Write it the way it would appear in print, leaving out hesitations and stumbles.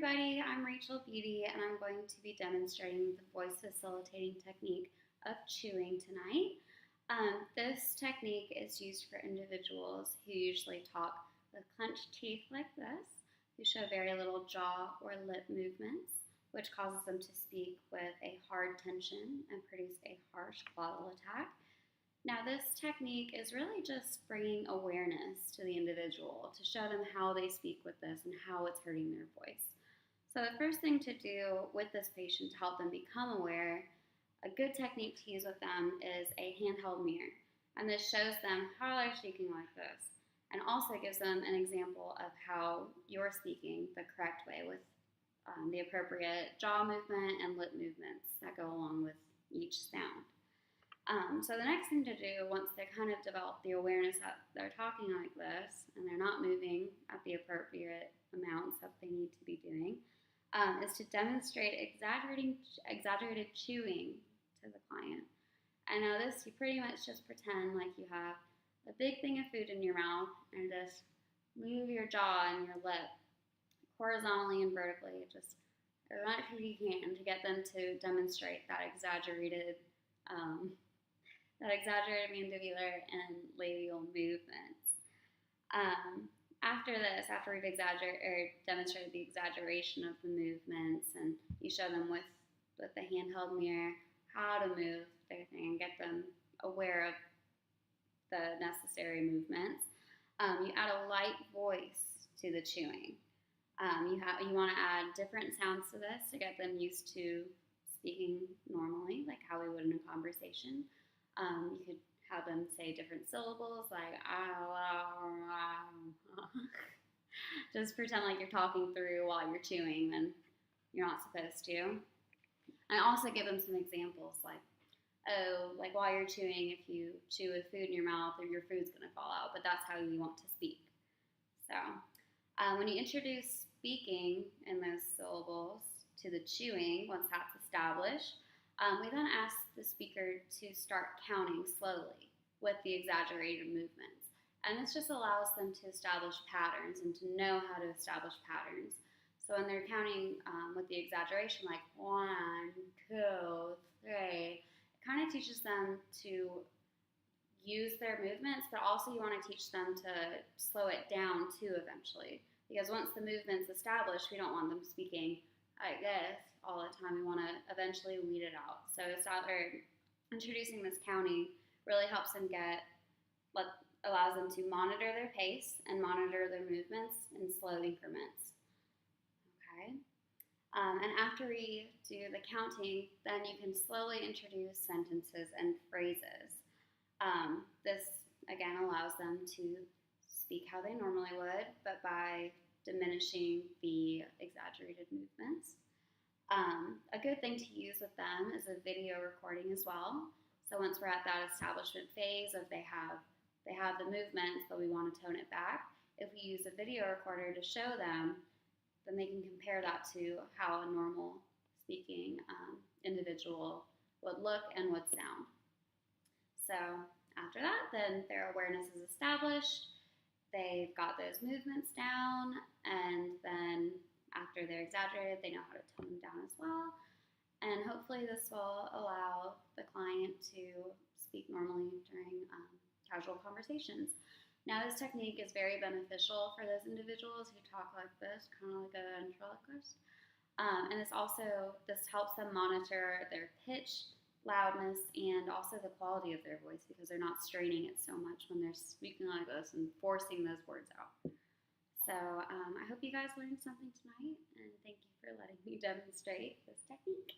everybody, I'm Rachel Beatty and I'm going to be demonstrating the voice facilitating technique of chewing tonight. This technique is used for individuals who usually talk with clenched teeth like this, who show very little jaw or lip movements, which causes them to speak with a hard tension and produce a harsh glottal attack. Now, this technique is really just bringing awareness to the individual to show them how they speak with this and how it's hurting their voice. So the first thing to do with this patient to help them become aware, a good technique to use with them is a handheld mirror. And this shows them how they're speaking like this and also gives them an example of how you're speaking the correct way with the appropriate jaw movement and lip movements that go along with each sound. So the next thing to do once they kind of develop the awareness that they're talking like this and they're not moving at the appropriate amounts that they need to be doing is to demonstrate exaggerated chewing to the client. And now this, you pretty much just pretend like you have a big thing of food in your mouth and just move your jaw and your lip horizontally and vertically, just as much as you can to get them to demonstrate that exaggerated mandibular and labial movements. After this, after we've demonstrated the exaggeration of the movements, and you show them with the handheld mirror how to move their thing and get them aware of the necessary movements, you add a light voice to the chewing. You want to add different sounds to this to get them used to speaking normally, like how we would in a conversation. You could have them say different syllables like just pretend like you're talking through while you're chewing when you're not supposed to. And also give them some examples like, like while you're chewing, if you chew with food in your mouth, or your food's going to fall out, but that's how you want to speak. So when you introduce speaking in those syllables to the chewing, once that's established, we then ask the speaker to start counting slowly with the exaggerated movements. And this just allows them to establish patterns and to know how to establish patterns. So when they're counting with the exaggeration, like 1, 2, 3, it kind of teaches them to use their movements, but also you want to teach them to slow it down too eventually. Because once the movement's established, we don't want them speaking like this all the time. We want to eventually weed it out. So introducing this counting really helps them allows them to monitor their pace and monitor their movements in slow increments. Okay. And after we do the counting, then you can slowly introduce sentences and phrases. This, again, allows them to speak how they normally would, but by diminishing the exaggerated movements. A good thing to use with them is a video recording as well. So once we're at that establishment phase of they have the movements, but we want to tone it back, if we use a video recorder to show them, then they can compare that to how a normal speaking individual would look and would sound. So after that, then their awareness is established, they've got those movements down, and then after they're exaggerated, they know how to tone them down as well. And hopefully this will allow the client to speak normally during casual conversations. Now, this technique is very beneficial for those individuals who talk like this, kind of like a ventriloquist. And this helps them monitor their pitch, loudness, and also the quality of their voice, because they're not straining it so much when they're speaking like this and forcing those words out. So I hope you guys learned something tonight, and thank you for letting me demonstrate this technique.